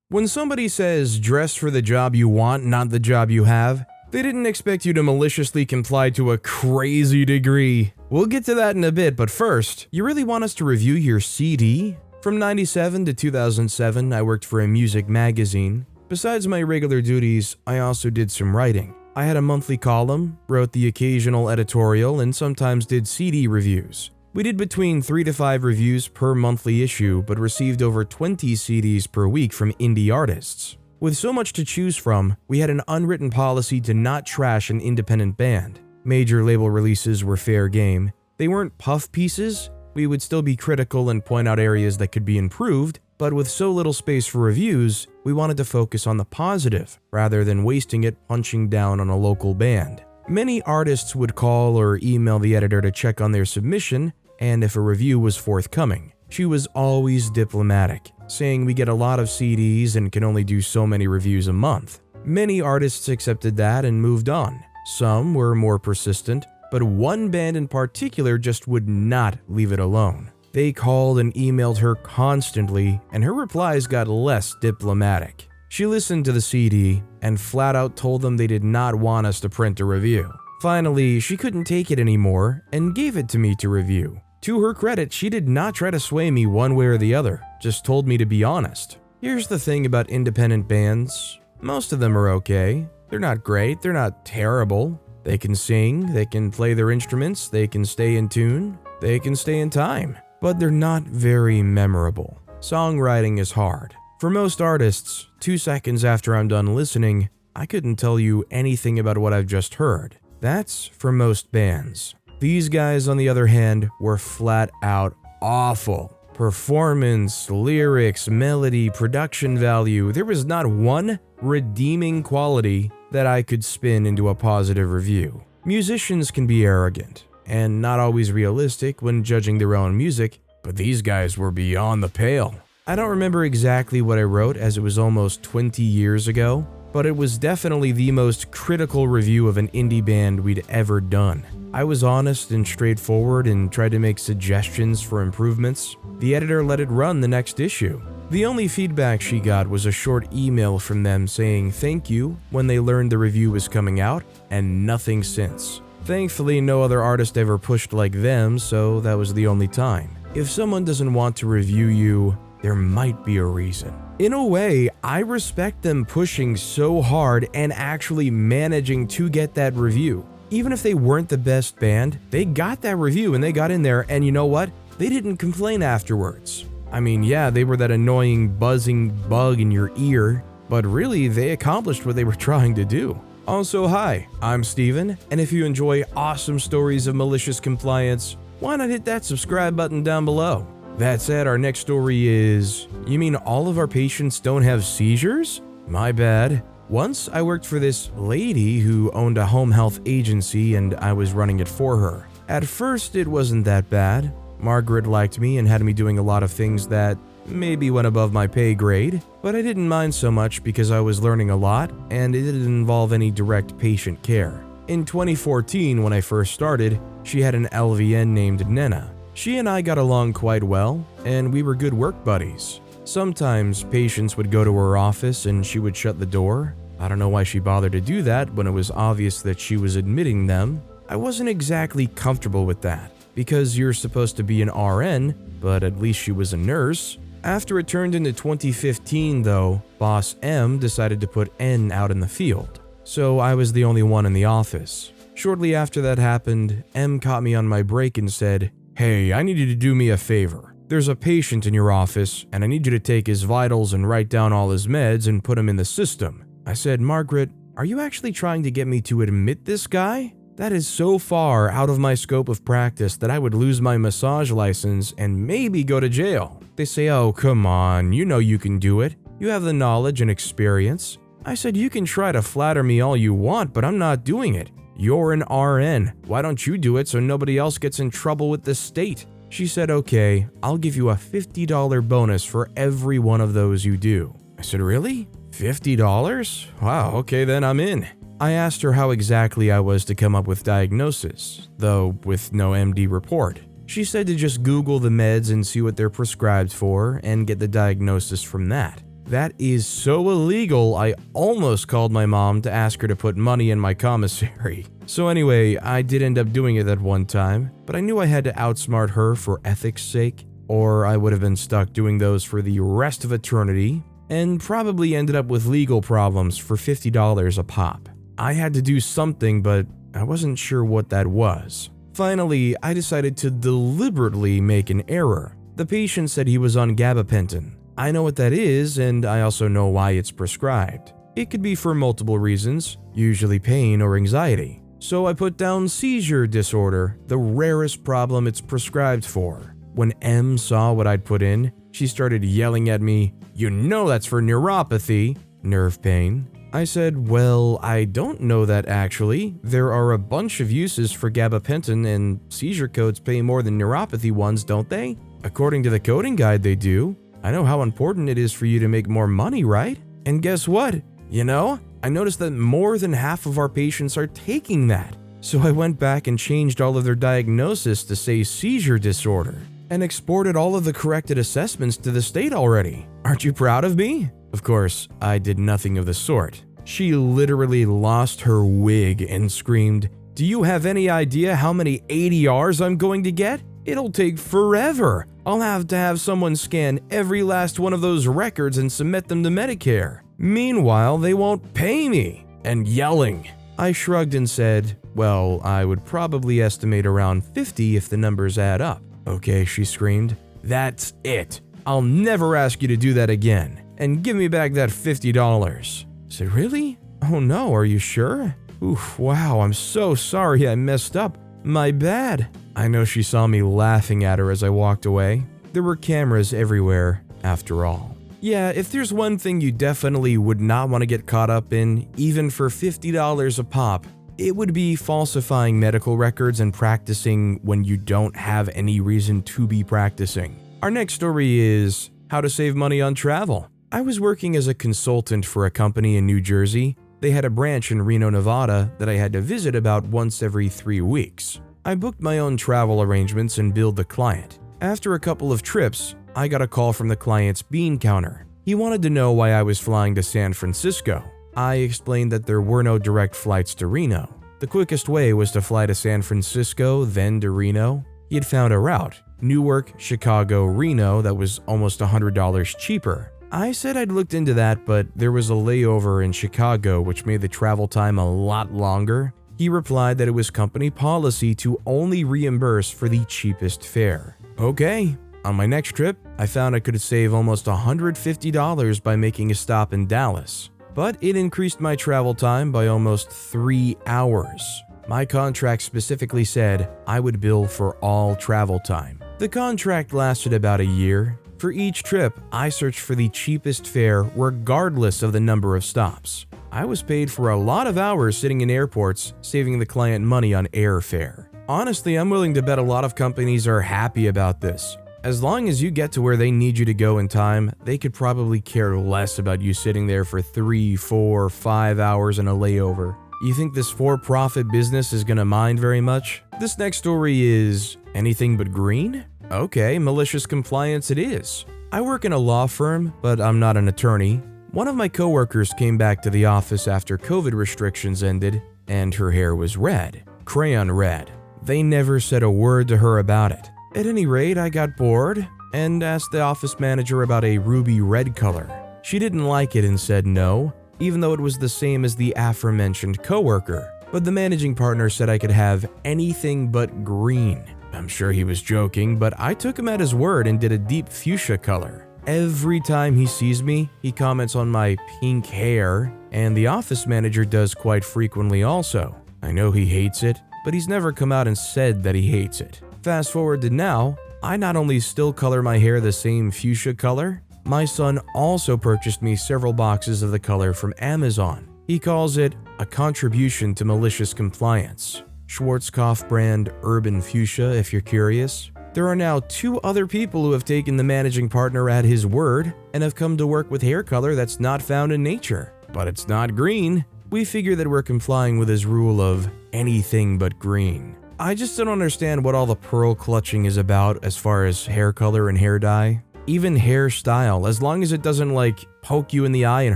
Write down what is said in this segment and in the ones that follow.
When somebody says dress for the job you want, not the job you have, they didn't expect you to maliciously comply to a crazy degree. We'll get to that in a bit, but first, you really want us to review your CD? From 97 to 2007, I worked for a music magazine. Besides my regular duties, I also did some writing. I had a monthly column, wrote the occasional editorial, and sometimes did CD reviews. We did between 3 to 5 reviews per monthly issue, but received over 20 CDs per week from indie artists. With so much to choose from, we had an unwritten policy to not trash an independent band. Major label releases were fair game. They weren't puff pieces. We would still be critical and point out areas that could be improved, but with so little space for reviews, we wanted to focus on the positive, rather than wasting it punching down on a local band. Many artists would call or email the editor to check on their submission, and if a review was forthcoming. She was always diplomatic, saying we get a lot of CDs and can only do so many reviews a month. Many artists accepted that and moved on. Some were more persistent, but one band in particular just would not leave it alone. They called and emailed her constantly, and her replies got less diplomatic. She listened to the CD and flat out told them they did not want us to print a review. Finally, she couldn't take it anymore and gave it to me to review. To her credit, she did not try to sway me one way or the other, just told me to be honest. Here's the thing about independent bands. Most of them are okay. They're not great, they're not terrible. They can sing, they can play their instruments, they can stay in tune, they can stay in time. But they're not very memorable. Songwriting is hard. For most artists, 2 seconds after I'm done listening, I couldn't tell you anything about what I've just heard. That's for most bands. These guys, on the other hand, were flat out awful. Performance, lyrics, melody, production value, there was not one redeeming quality that I could spin into a positive review. Musicians can be arrogant and not always realistic when judging their own music, but these guys were beyond the pale. I don't remember exactly what I wrote as it was almost 20 years ago, but it was definitely the most critical review of an indie band we'd ever done. I was honest and straightforward and tried to make suggestions for improvements. The editor let it run the next issue. The only feedback she got was a short email from them saying thank you when they learned the review was coming out, and nothing since. Thankfully, no other artist ever pushed like them, so that was the only time. If someone doesn't want to review you, there might be a reason. In a way, I respect them pushing so hard and actually managing to get that review. Even if they weren't the best band, they got that review and they got in there, and you know what? They didn't complain afterwards. I mean, yeah, they were that annoying buzzing bug in your ear, but really they accomplished what they were trying to do. Also, hi, I'm Steven, and if you enjoy awesome stories of malicious compliance, why not hit that subscribe button down below? That said, our next story is, you mean all of our patients don't have seizures? My bad. Once I worked for this lady who owned a home health agency and I was running it for her. At first, it wasn't that bad. Margaret liked me and had me doing a lot of things that maybe went above my pay grade, but I didn't mind so much because I was learning a lot and it didn't involve any direct patient care. In 2014, when I first started, she had an LVN named Nena. She and I got along quite well, and we were good work buddies. Sometimes patients would go to her office and she would shut the door. I don't know why she bothered to do that when it was obvious that she was admitting them. I wasn't exactly comfortable with that, because you're supposed to be an RN, but at least she was a nurse. After it turned into 2015 though, Boss M decided to put N out in the field, so I was the only one in the office. Shortly after that happened, M caught me on my break and said, "Hey, I need you to do me a favor. There's a patient in your office, and I need you to take his vitals and write down all his meds and put him in the system." I said, "Margaret, are you actually trying to get me to admit this guy? That is so far out of my scope of practice that I would lose my massage license and maybe go to jail." They say, "Oh, come on, you know you can do it. You have the knowledge and experience." I said, "You can try to flatter me all you want, but I'm not doing it. You're an RN. Why don't you do it so nobody else gets in trouble with the state?" She said, "Okay, I'll give you a $50 bonus for every one of those you do." I said, "Really? $50? Wow, okay then I'm in." I asked her how exactly I was to come up with diagnosis, though with no MD report. She said to just Google the meds and see what they're prescribed for and get the diagnosis from that. That is so illegal, I almost called my mom to ask her to put money in my commissary. So anyway, I did end up doing it that one time, but I knew I had to outsmart her for ethics' sake, or I would have been stuck doing those for the rest of eternity, and probably ended up with legal problems for $50 a pop. I had to do something, but I wasn't sure what that was. Finally, I decided to deliberately make an error. The patient said he was on gabapentin. I know what that is, and I also know why it's prescribed. It could be for multiple reasons, usually pain or anxiety. So I put down seizure disorder, the rarest problem it's prescribed for. When M saw what I'd put in, she started yelling at me, "You know that's for neuropathy," nerve pain. I said, "Well, I don't know that actually. There are a bunch of uses for gabapentin, and seizure codes pay more than neuropathy ones, don't they? According to the coding guide, they do. I know how important it is for you to make more money, right? And guess what? I noticed that more than half of our patients are taking that. So I went back and changed all of their diagnosis to say seizure disorder, and exported all of the corrected assessments to the state already. Aren't you proud of me?" Of course, I did nothing of the sort. She literally lost her wig and screamed, "Do you have any idea how many ADRs I'm going to get? It'll take forever. I'll have to have someone scan every last one of those records and submit them to Medicare. Meanwhile, they won't pay me," and yelling. I shrugged and said, "Well, I would probably estimate around 50 if the numbers add up." "Okay," she screamed. "That's it. I'll never ask you to do that again. And give me back that $50. I said, "Really? Oh no, are you sure? Oof, wow, I'm so sorry I messed up. My bad." I know she saw me laughing at her as I walked away. There were cameras everywhere, after all. Yeah, if there's one thing you definitely would not want to get caught up in, even for $50 a pop, it would be falsifying medical records and practicing when you don't have any reason to be practicing. Our next story is how to save money on travel. I was working as a consultant for a company in New Jersey. They had a branch in Reno, Nevada that I had to visit about once every 3 weeks. I booked my own travel arrangements and billed the client. After a couple of trips, I got a call from the client's bean counter. He wanted to know why I was flying to San Francisco. I explained that there were no direct flights to Reno. The quickest way was to fly to San Francisco, then to Reno. He had found a route, Newark, Chicago, Reno, that was almost $100 cheaper. I said I'd looked into that, but there was a layover in Chicago which made the travel time a lot longer. He replied that it was company policy to only reimburse for the cheapest fare. Okay. On my next trip, I found I could save almost $150 by making a stop in Dallas, but it increased my travel time by almost 3 hours. My contract specifically said I would bill for all travel time. The contract lasted about a year. For each trip, I searched for the cheapest fare regardless of the number of stops. I was paid for a lot of hours sitting in airports, saving the client money on airfare. Honestly, I'm willing to bet a lot of companies are happy about this. As long as you get to where they need you to go in time, they could probably care less about you sitting there for 3, 4, 5 hours in a layover. You think this for-profit business is gonna mind very much? This next story is anything but green? Okay, malicious compliance it is. I work in a law firm, but I'm not an attorney. One of my coworkers came back to the office after COVID restrictions ended, and her hair was red, crayon red. They never said a word to her about it. At any rate, I got bored and asked the office manager about a ruby red color. She didn't like it and said no, even though it was the same as the aforementioned coworker. But the managing partner said I could have anything but green. I'm sure he was joking, but I took him at his word and did a deep fuchsia color. Every time he sees me, he comments on my pink hair, and the office manager does quite frequently also. I know he hates it, but he's never come out and said that he hates it. Fast forward to now, I not only still color my hair the same fuchsia color, my son also purchased me several boxes of the color from Amazon. He calls it a contribution to malicious compliance. Schwarzkopf brand Urban Fuchsia if you're curious. There are now 2 other people who have taken the managing partner at his word and have come to work with hair color that's not found in nature. But it's not green. We figure that we're complying with his rule of anything but green. I just don't understand what all the pearl clutching is about as far as hair color and hair dye. even hairstyle, as long as it doesn't like poke you in the eye and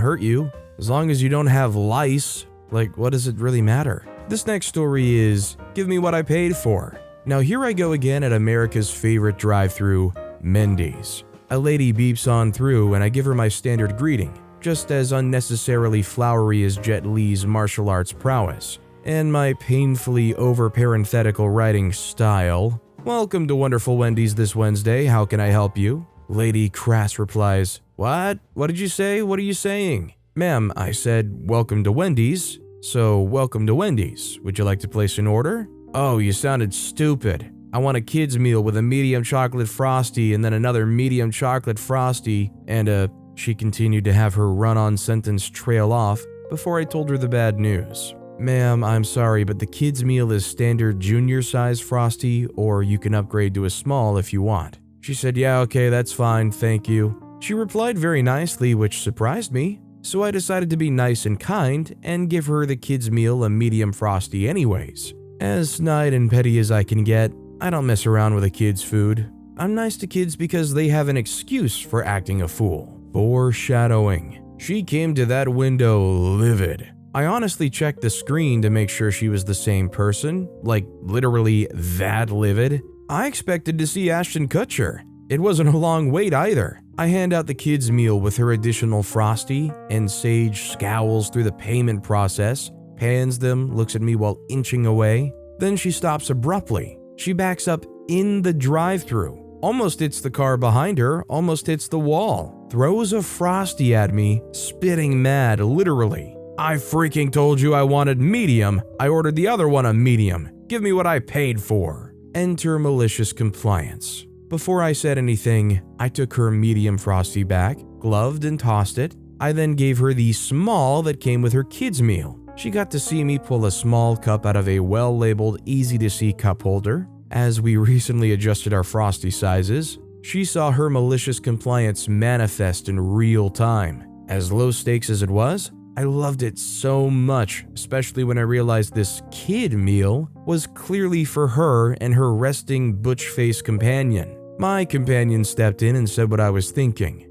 hurt you, as long as you don't have lice, like what does it really matter? This next story is, give me what I paid for. Now here I go again at America's favorite drive-thru, Mendy's. A lady beeps on through and I give her my standard greeting, just as unnecessarily flowery as Jet Li's martial arts prowess, and my painfully over-parenthetical writing style. Welcome to Wonderful Wendy's this Wednesday, how can I help you? Lady crass replies, What? What did you say? What are you saying? Ma'am, I said, welcome to Wendy's. So, welcome to Wendy's. Would you like to place an order? Oh, you sounded stupid. I want a kid's meal with a medium chocolate frosty and then another medium chocolate frosty and She continued to have her run-on sentence trail off before I told her the bad news. Ma'am, I'm sorry, but the kid's meal is standard junior size frosty, or you can upgrade to a small if you want. She said, yeah, okay, that's fine, thank you. She replied very nicely, which surprised me, so I decided to be nice and kind and give her the kid's meal a medium frosty anyways. As snide and petty as I can get, I don't mess around with a kid's food. I'm nice to kids because they have an excuse for acting a fool. Foreshadowing. She came to that window livid. I honestly checked the screen to make sure she was the same person, like literally that livid. I expected to see Ashton Kutcher. It wasn't a long wait either. I hand out the kid's meal with her additional frosty, and Sage scowls through the payment process, pans them, looks at me while inching away. Then she stops abruptly. She backs up in the drive-thru, almost hits the car behind her, almost hits the wall, throws a frosty at me, spitting mad, literally. I freaking told you I wanted medium. I ordered the other one a medium. Give me what I paid for. Enter malicious compliance. Before I said anything, I took her medium frosty back, gloved and tossed it. I then gave her the small that came with her kid's meal. She got to see me pull a small cup out of a well-labeled easy-to-see cup holder. As we recently adjusted our frosty sizes, she saw her malicious compliance manifest in real time. As low stakes as it was, I loved it so much, especially when I realized this kid meal was clearly for her and her resting butch-faced companion. My companion stepped in and said what I was thinking.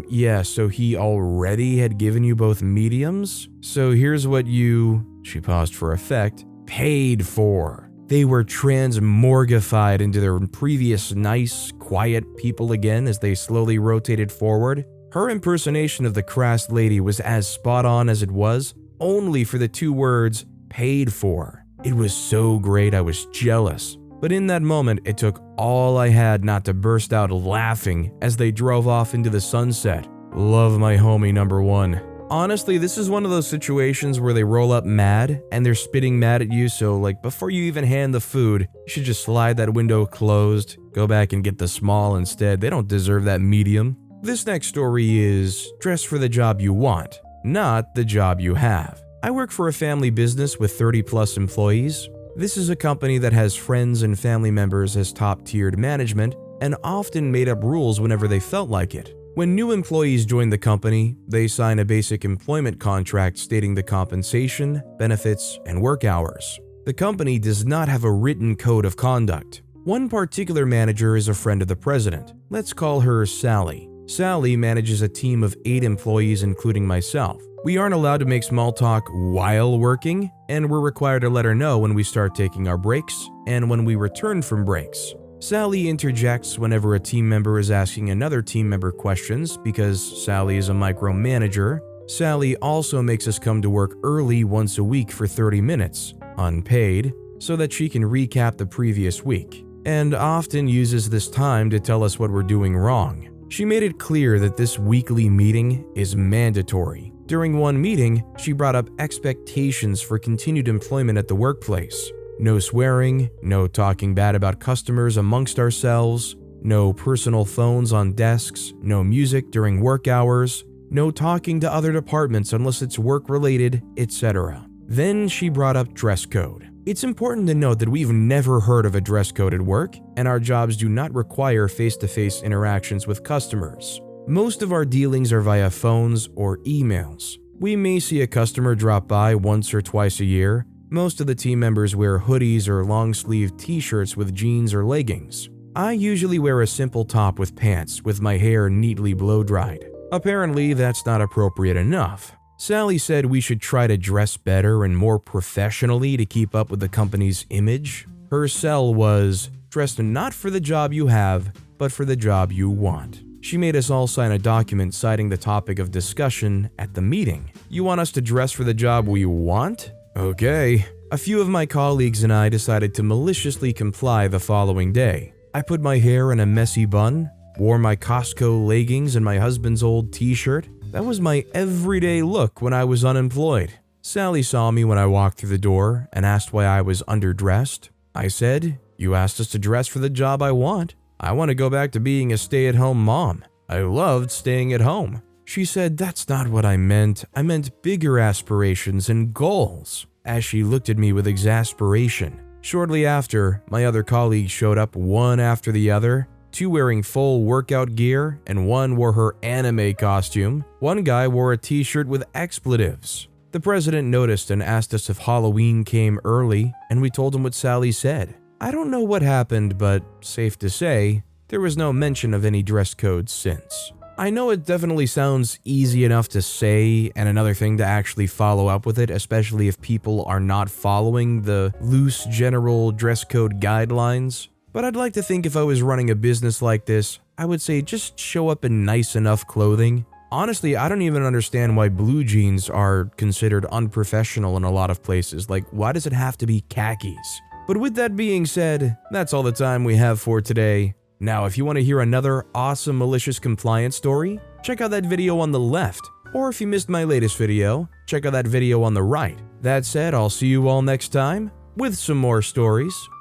Yeah, so he already had given you both mediums? So here's what you, she paused for effect, paid for. They were transmorgified into their previous nice, quiet people again as they slowly rotated forward. Her impersonation of the crass lady was as spot on as it was, only for the two words, paid for. It was so great I was jealous. But in that moment, it took all I had not to burst out laughing as they drove off into the sunset. Love my homie number one. Honestly, this is one of those situations where they roll up mad and they're spitting mad at you, so like before you even hand the food, you should just slide that window closed, go back and get the small instead. They don't deserve that medium. This next story is dress for the job you want, not the job you have. I work for a family business with 30 plus employees. This is a company that has friends and family members as top-tiered management and often made up rules whenever they felt like it. When new employees join the company, they sign a basic employment contract stating the compensation, benefits, and work hours. The company does not have a written code of conduct. One particular manager is a friend of the president. Let's call her Sally. Sally manages a team of 8 employees, including myself. We aren't allowed to make small talk while working, and we're required to let her know when we start taking our breaks and when we return from breaks. Sally interjects whenever a team member is asking another team member questions because Sally is a micromanager. Sally also makes us come to work early once a week for 30 minutes, unpaid, so that she can recap the previous week, and often uses this time to tell us what we're doing wrong. She made it clear that this weekly meeting is mandatory. During one meeting, she brought up expectations for continued employment at the workplace. No swearing, no talking bad about customers amongst ourselves, no personal phones on desks, no music during work hours, no talking to other departments unless it's work-related, etc. Then she brought up dress code. It's important to note that we've never heard of a dress code at work, and our jobs do not require face-to-face interactions with customers. Most of our dealings are via phones or emails. We may see a customer drop by once or twice a year. Most of the team members wear hoodies or long-sleeved t-shirts with jeans or leggings. I usually wear a simple top with pants with my hair neatly blow-dried. Apparently, that's not appropriate enough. Sally said we should try to dress better and more professionally to keep up with the company's image. Her sell was, dress not for the job you have, but for the job you want. She made us all sign a document citing the topic of discussion at the meeting. You want us to dress for the job we want? Okay. A few of my colleagues and I decided to maliciously comply the following day. I put my hair in a messy bun, wore my Costco leggings and my husband's old t-shirt. That was my everyday look when I was unemployed. Sally saw me when I walked through the door and asked why I was underdressed. I said, "You asked us to dress for the job I want. I want to go back to being a stay-at-home mom. I loved staying at home." She said, "That's not what I meant. I meant bigger aspirations and goals," as she looked at me with exasperation. Shortly after, my other colleagues showed up one after the other, two wearing full workout gear and one wore her anime costume. One guy wore a t-shirt with expletives. The president noticed and asked us if Halloween came early, and we told him what Sally said. I don't know what happened, but safe to say, there was no mention of any dress code since. I know it definitely sounds easy enough to say and another thing to actually follow up with it, especially if people are not following the loose general dress code guidelines. But I'd like to think if I was running a business like this, I would say just show up in nice enough clothing. Honestly, I don't even understand why blue jeans are considered unprofessional in a lot of places. Like, why does it have to be khakis? But with that being said, that's all the time we have for today. Now, if you want to hear another awesome malicious compliance story, check out that video on the left. Or if you missed my latest video, check out that video on the right. That said, I'll see you all next time with some more stories.